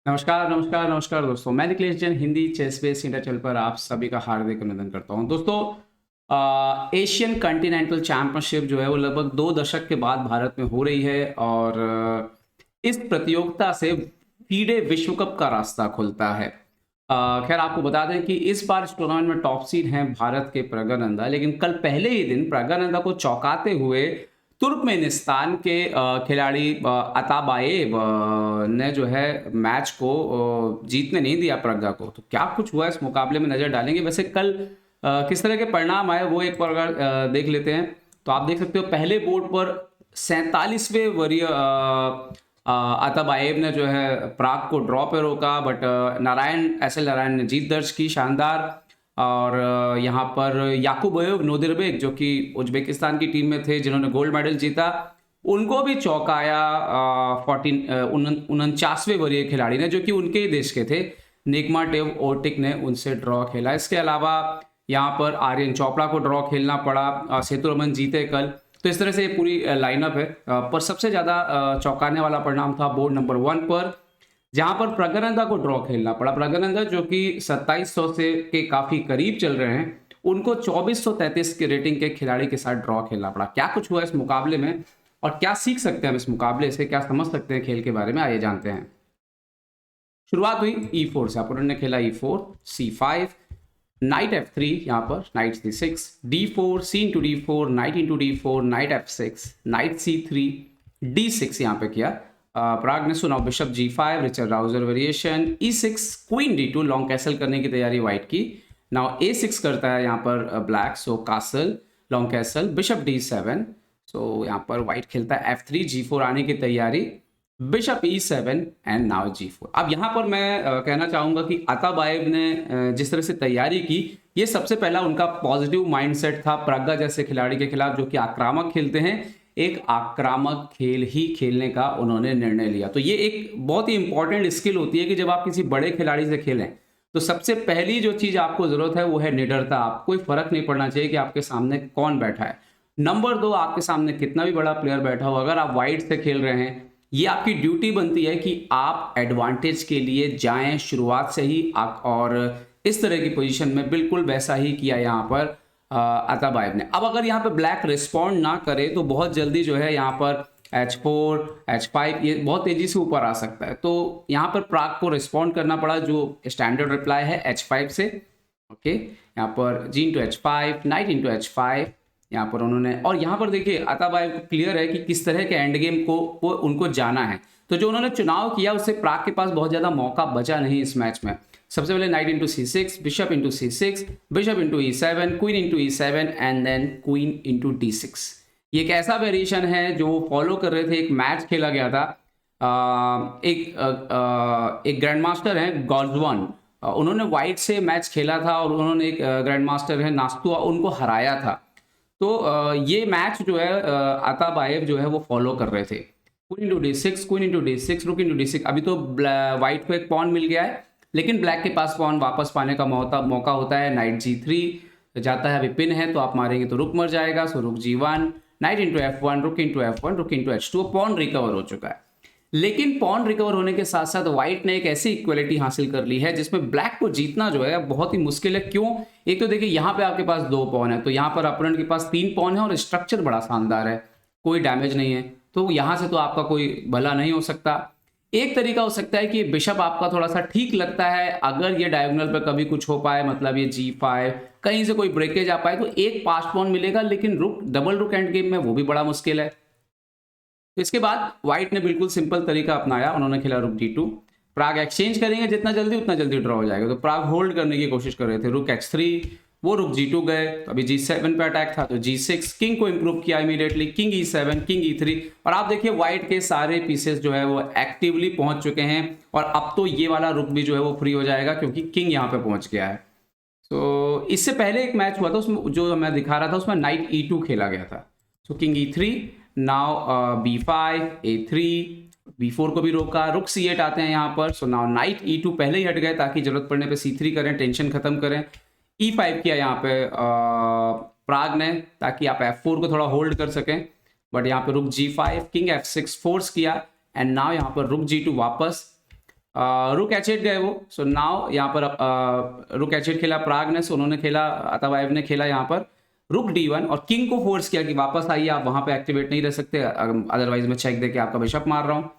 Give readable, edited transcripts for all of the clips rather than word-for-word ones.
नमस्कार, नमस्कार, नमस्कार दोस्तों। मैं Nikhilesh Jain Hindi chess base India channel पर आप सभी का हार्दिक अभिनंदन करता हूं। दोस्तों एशियन कॉन्टिनेंटल चैंपियनशिप जो है वो लगभग 2 दशक के बाद भारत में हो रही है और इस प्रतियोगिता से फीडे विश्व कप का रास्ता खुलता है। खैर आपको बता दें कि इस बार इस टूर्नामेंट में टॉप सीड हैं भारत के प्रज्ञानंदा, लेकिन कल पहले ही दिन प्रज्ञानंदा को चौंकाते हुए तुर्कमेनिस्तान के खिलाड़ी अताबाएव ने जो है मैच को जीतने नहीं दिया प्रज्ञा को। तो क्या कुछ हुआ इस मुकाबले में नजर डालेंगे। वैसे कल किस तरह के परिणाम आए वो एक बार अगर देख लेते हैं तो आप देख सकते हो पहले बोर्ड पर 47वें वरीय अताबाएव ने जो है प्राग को ड्रॉ पे रोका, बट नारायण ने जीत दर्ज की शानदार। और यहाँ पर याकुबोव नोदिरबेक जो कि उज्बेकिस्तान की टीम में थे जिन्होंने गोल्ड मेडल जीता, उनको भी चौंकाया 49वें वरीय खिलाड़ी ने जो कि उनके ही देश के थे, निगमाटेव ओटिक ने उनसे ड्रॉ खेला। इसके अलावा यहाँ पर आर्यन चोपड़ा को ड्रॉ खेलना पड़ा, सेतुरमन जीते कल। तो इस तरह से ये पूरी लाइनअप है। पर सबसे ज़्यादा चौंकाने वाला परिणाम था बोर्ड नंबर 1 पर, जहां पर प्रज्ञानंदा को ड्रॉ खेलना पड़ा। प्रज्ञानंदा जो कि 2700 से के काफी करीब चल रहे हैं, उनको 2433 के रेटिंग के खिलाड़ी के साथ ड्रॉ खेलना पड़ा। क्या कुछ हुआ इस मुकाबले में और क्या सीख सकते हैं हम इस मुकाबले से, क्या समझ सकते हैं खेल के बारे में, आइए जानते हैं। शुरुआत हुई E4 से। अपोनेंट ने खेला E4, C5, नाइट F3, यहाँ पर knight C6, D4, C into D4, knight into D4, knight F6, knight C3, D6 यहाँ पे किया। प्राग ने सुना bishop G5, Richard Rauzer variation, E6, queen D2, long castle करने की तैयारी व्हाइट की। नाउ A6 करता है यहाँ पर black, so castle, long castle, bishop D7, so यहाँ पर व्हाइट खेलता है F3, G4 आने की तैयारी, bishop E7 and now G4। अब यहाँ पर मैं कहना चाहूंगा कि अताबाएव ने जिस तरह से तैयारी की, ये सबसे पहला उनका पॉजिटिव माइंडसेट था प्रज्ञा जैसे खिलाड़ी के खिलाफ जो कि आक्रामक खेलते हैं। एक आक्रामक खेल ही खेलने का उन्होंने निर्णय लिया। तो ये एक बहुत ही इंपॉर्टेंट स्किल होती है कि जब आप किसी बड़े खिलाड़ी से खेलें तो सबसे पहली जो चीज आपको जरूरत है वो है निडरता। आपको कोई फर्क नहीं पड़ना चाहिए कि आपके सामने कौन बैठा है। नंबर 2, आपके सामने कितना भी बड़ा प्लेयर बैठा हो, अगर आप वाइड से खेल रहे हैं, ये आपकी ड्यूटी बनती है कि आप एडवांटेज के लिए जाएं शुरुआत से ही। और इस तरह की पोजीशन में बिल्कुल वैसा ही किया यहाँ पर अताबाएव ने। अब अगर यहाँ पे ब्लैक रिस्पॉन्ड ना करे तो बहुत जल्दी जो है यहाँ पर H4, H5 ये बहुत तेजी से ऊपर आ सकता है। तो यहाँ पर प्राग को रिस्पॉन्ड करना पड़ा, जो स्टैंडर्ड रिप्लाई है H5 से। ओके, यहाँ पर G into H5, night into H5 यहाँ पर उन्होंने। और यहाँ पर देखिए अताबाएव को क्लियर है कि किस तरह के एंड गेम को उनको जाना है। तो जो उन्होंने चुनाव किया उससे प्राग के पास बहुत ज़्यादा मौका बचा नहीं इस मैच में। सबसे पहले knight into C6, bishop into C6, bishop into E7, queen into E7 and then queen into D6। ये एक ऐसा वेरिएशन है जो वो फॉलो कर रहे थे। एक मैच खेला गया था, एक ग्रैंड मास्टर है गॉल्जवान, उन्होंने वाइट से मैच खेला था और उन्होंने एक ग्रैंड मास्टर है नास्तुआ, उनको हराया था। तो ये मैच जो है अताबाएव जो है वो फॉलो कर रहे थे। Queen into D6, queen into D6, रुक इंटू D6। अभी तो व्हाइट को एक पॉन मिल गया है, लेकिन ब्लैक के पास पॉन वापस पाने का मौका होता है। नाइट G3 जाता है, अभी पिन है तो आप मारेंगे तो रुक मर जाएगा, सो रुक G1, नाइट इंटू F1, रुक इंटू F1, रुक इंटू H2। पॉन रिकवर हो चुका है, लेकिन पॉन रिकवर होने के साथ साथ व्हाइट ने एक ऐसी इक्वलिटी हासिल कर ली है जिसमें ब्लैक को जीतना जो है बहुत ही मुश्किल है। क्यों? एक तो देखिए यहाँ पे आपके पास 2 पॉन है, तो यहाँ पर अपोनेंट के पास 3 पॉन है और स्ट्रक्चर बड़ा शानदार है, कोई डैमेज नहीं है, तो यहाँ से तो आपका कोई भला नहीं हो सकता। एक तरीका हो सकता है कि बिशप आपका थोड़ा सा ठीक लगता है, अगर ये डायगोनल पर कभी कुछ हो पाए, मतलब ये G5 कहीं से कोई ब्रेकेज आ पाए तो एक पास पॉन मिलेगा, लेकिन रुक डबल रुक एंड गेम में वो भी बड़ा मुश्किल है। तो इसके बाद व्हाइट ने बिल्कुल सिंपल तरीका अपनाया, उन्होंने खेला रुक D2। प्राग एक्सचेंज करेंगे जितना जल्दी उतना जल्दी ड्रॉ हो जाएगा, तो प्राग होल्ड करने की कोशिश कर रहे थे। रुक H3, वो रुक G2 गए, तो अभी G7 पे अटैक था तो G6, किंग को इंप्रूव किया immediately, king E7, king E3। और आप देखिए व्हाइट के सारे पीसेस जो है वो एक्टिवली पहुंच चुके हैं और अब तो ये वाला रुक भी जो है वो फ्री हो जाएगा क्योंकि किंग यहाँ पे पहुंच गया है। तो इससे पहले एक मैच हुआ था उसमें जो मैं दिखा रहा था, उसमें नाइट E2 खेला गया था। सो king E3, now B5, A3, B4 को भी रोका, रुक C8 आते हैं यहाँ पर। सो नाउ नाइट E2 पहले ही हट गए ताकि जरूरत पड़ने पे C3 करें, टेंशन खत्म करें। E5 किया यहाँ पे प्राग ने ताकि आप F4 को थोड़ा होल्ड कर सकें, बट यहाँ पे रुक G5, किंग F6 फोर्स किया एंड नाउ यहाँ पर रुक G2 वापस। रुक H8 गए वो। सो नाउ यहाँ पर रुक H8 खेला प्राग ने, सो उन्होंने खेला, अताबाएव ने खेला यहाँ पर रुक D1 और किंग को फोर्स किया कि वापस आइए, आप वहां पे एक्टिवेट नहीं रह सकते, अदरवाइज मैं चेक दे के आपका बिशप मार रहा हूँ।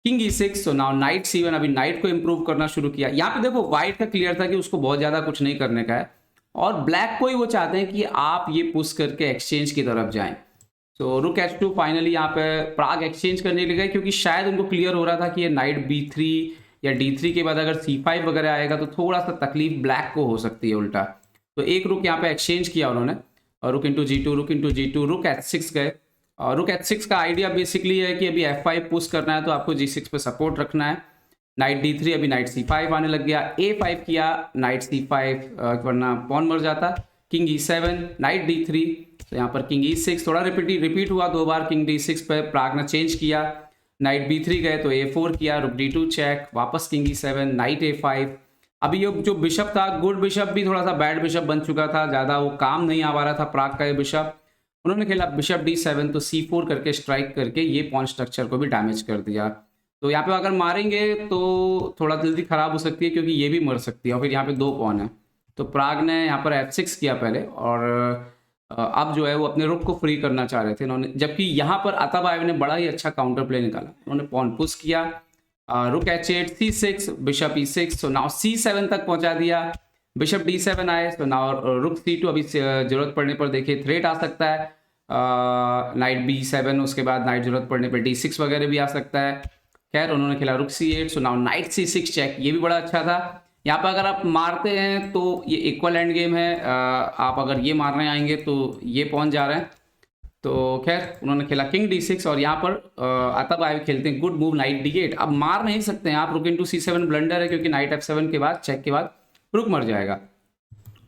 King E6, so now night C1, अभी नाइट को इंप्रूव करना शुरू किया। यहाँ पे देखो व्हाइट का क्लियर था कि उसको बहुत ज्यादा कुछ नहीं करने का है, और ब्लैक को ही वो चाहते हैं कि आप ये पुश करके एक्सचेंज की तरफ जाएं। तो रुक H2 फाइनली यहाँ पे प्राग एक्सचेंज करने लगे, क्योंकि शायद उनको क्लियर हो रहा था कि ये नाइट B3 या D3 के बाद अगर C5 वगैरह आएगा तो थोड़ा सा तकलीफ ब्लैक को हो सकती है उल्टा। तो एक रुक यहाँ पे एक्सचेंज किया उन्होंने, और रुक इंटू G2, रुक इंटू G2, रुक H6 गए। और रुक H6 का आइडिया बेसिकली है कि अभी F5 पुश करना है तो आपको G6 पे सपोर्ट रखना है। नाइट D3, अभी नाइट C5 आने लग गया, A5 किया, नाइट C5 वरना पॉन मर जाता। किंग E7, नाइट D3, तो यहाँ पर किंग E6 थोड़ा रिपीट हुआ 2 बार। किंग D6 पे प्राग ने चेंज किया, नाइट B3 गए तो A4 किया, रुक D2 चेक, वापस किंग E7, नाइट A5। अभी ये जो बिशप था, गुड बिशप भी थोड़ा सा बैड बिशप बन चुका था, ज़्यादा वो काम नहीं आ पा रहा था प्राग का ये बिशप। उन्होंने खेला बिशप D7, तो C4 करके स्ट्राइक करके ये पॉन स्ट्रक्चर को भी डैमेज कर दिया। तो यहाँ पे अगर मारेंगे तो थोड़ा जल्दी खराब हो सकती है, क्योंकि ये भी मर सकती है, और फिर यहाँ पे 2 पॉन है। तो प्राग ने यहाँ पर F6 किया पहले, और अब जो है वो अपने रुक को फ्री करना चाह रहे थे इन्होंने, जबकि यहाँ पर अताबाएव ने बड़ा ही अच्छा काउंटर प्ले निकाला। उन्होंने पॉन पुश किया, रुक H8, C6, bishop E6, so now C7 तक पहुंचा दिया, बिशप D7 आए, तो नाउ रुक C2, अभी जरूरत पड़ने पर देखिए थ्रेट आ सकता है, नाइट B7, उसके बाद नाइट जरूरत पड़ने पर D6 वगैरह भी आ सकता है। खैर उन्होंने खेला रुक C8, so now night C6 check, ये भी बड़ा अच्छा था। यहाँ पर अगर आप मारते हैं तो ये इक्वल एंड गेम है, आप अगर ये मारने आएंगे तो ये पहुंच जा रहे हैं। तो खैर उन्होंने खेला किंग D6, और यहाँ पर अताबाएव खेलते हैं गुड मूव नाइट D8। अब मार नहीं सकते हैं आप, रुक इंटू C7 ब्लंडर है, क्योंकि नाइट F7 के बाद, चेक के बाद रुक मर जाएगा।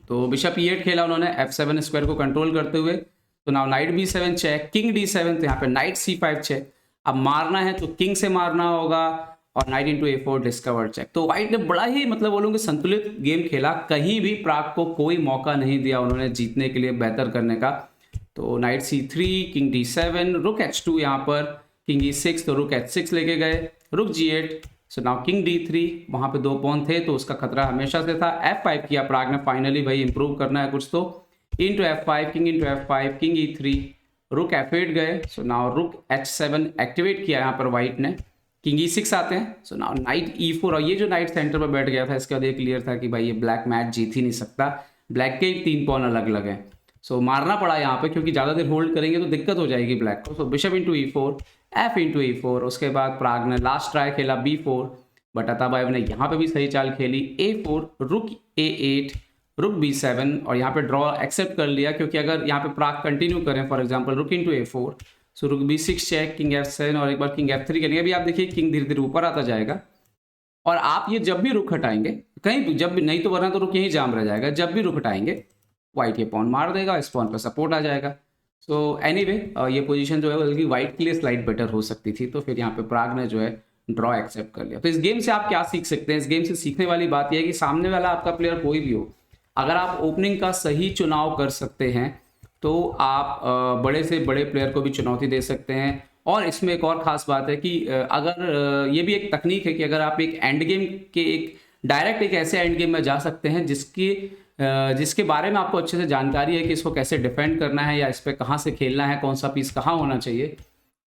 तो बिशप E8 खेला उन्होंने F7 स्क्वायर को कंट्रोल करते हुए। तो now night B7 check, king D7, तो यहाँ पे नाइट C5 चेक। अब मारना है तो किंग से मारना होगा, और knight into A4 discover check. तो व्हाइट ने बड़ा ही मतलब बोलूँगा संतुलित गेम खेला, कहीं भी प्राग को कोई मौका नहीं दिया उन्होंने जीतने के लिए, बेहतर करने का। तो नाइट C3, किंग D7, रुक H2, यहाँ पर किंग E6, तो रुक H6 लेके गए, रुक G8, so now king D3, वहाँ पे 2 पॉन थे तो उसका खतरा हमेशा से था। F5 किया प्राग ने, फाइनली भाई इंप्रूव करना है कुछ तो, into F5, king into F5, king E3, रुक F8 गए, सो नाउ रुक H7 एक्टिवेट किया यहाँ पर व्हाइट ने, किंग E6 आते हैं, सो नाउ नाइट E4, और ये जो नाइट सेंटर पर बैठ गया था इसके बाद ये क्लियर था कि भाई ये ब्लैक मैच जीत ही नहीं सकता, ब्लैक के ही 3 पॉन अलग अलग हैं। सो मारना पड़ा यहाँ पे, क्योंकि ज़्यादा देर होल्ड करेंगे तो दिक्कत हो जाएगी ब्लैक को। सो bishop into E4, F into E4, उसके बाद प्राग ने लास्ट ट्राई खेला B4, बट अताबाएव ने यहाँ पे भी सही चाल खेली, A4, रुक A8, रुक B7, और यहाँ पे ड्रॉ एक्सेप्ट कर लिया, क्योंकि अगर यहाँ पे प्राग कंटिन्यू करें, फॉर एग्जाम्पल रुक इंटू A4, सो रुक B6 चेक, किंग F7, और एक बार किंग F3 करेंगे। अभी आप देखिए किंग धीरे धीरे ऊपर आता जाएगा, और आप ये जब भी रुक हटाएंगे कहीं भी, जब भी नहीं तो वरना तो रुक यहीं जाम रह जाएगा, जब भी रुक हटाएंगे व्हाइट ये पॉन मार देगा, इस पॉन पर सपोर्ट आ जाएगा। सो एनीवे ये पोजीशन जो है बल्कि व्हाइट के लिए स्लाइड बेटर हो सकती थी, तो फिर यहाँ पे प्राग ने जो है ड्रॉ एक्सेप्ट कर लिया। तो इस गेम से आप क्या सीख सकते हैं? इस गेम से सीखने वाली बात यह है कि सामने वाला आपका प्लेयर कोई भी हो, अगर आप ओपनिंग का सही चुनाव कर सकते हैं तो आप बड़े से बड़े प्लेयर को भी चुनौती दे सकते हैं। और इसमें एक और ख़ास बात है कि अगर ये भी एक तकनीक है कि अगर आप एक एंड गेम के एक डायरेक्ट एक ऐसे एंड गेम में जा सकते हैं जिसके बारे में आपको अच्छे से जानकारी है कि इसको कैसे डिफेंड करना है या इस पर कहाँ से खेलना है, कौन सा पीस कहाँ होना चाहिए,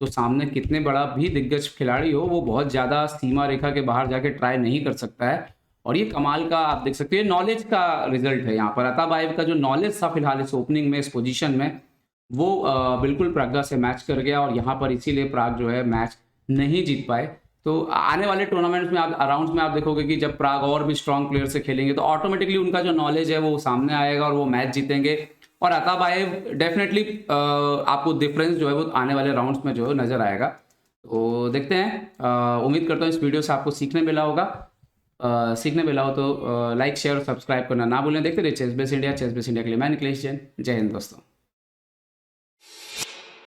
तो सामने कितने बड़ा भी दिग्गज खिलाड़ी हो वो बहुत ज़्यादा सीमा रेखा के बाहर जाके ट्राई नहीं कर सकता है। और ये कमाल का आप देख सकते हैं नॉलेज का रिजल्ट है। यहाँ पर अताबाएव का जो नॉलेज था फिलहाल इस ओपनिंग में, इस पोजीशन में, वो बिल्कुल प्रागा से मैच कर गया, और यहाँ पर इसीलिए प्राग जो है मैच नहीं जीत पाए। तो आने वाले टूर्नामेंट्स में आप राउंड्स में आप देखोगे कि जब प्राग और भी स्ट्रॉन्ग प्लेयर से खेलेंगे तो ऑटोमेटिकली उनका जो नॉलेज है वो सामने आएगा और वो मैच जीतेंगे। और अताबाएव डेफिनेटली आपको डिफरेंस जो है वो आने वाले राउंड्स में जो है नज़र आएगा। तो देखते हैं, उम्मीद करता हूँ इस वीडियो से आपको सीखने मिला होगा। सीखने मिला हो तो लाइक शेयर और सब्सक्राइब करना ना भूलें। देखते रहिए चेस बेस इंडिया के लिए मैं निखिलेश जैन। जय हिंद दोस्तों।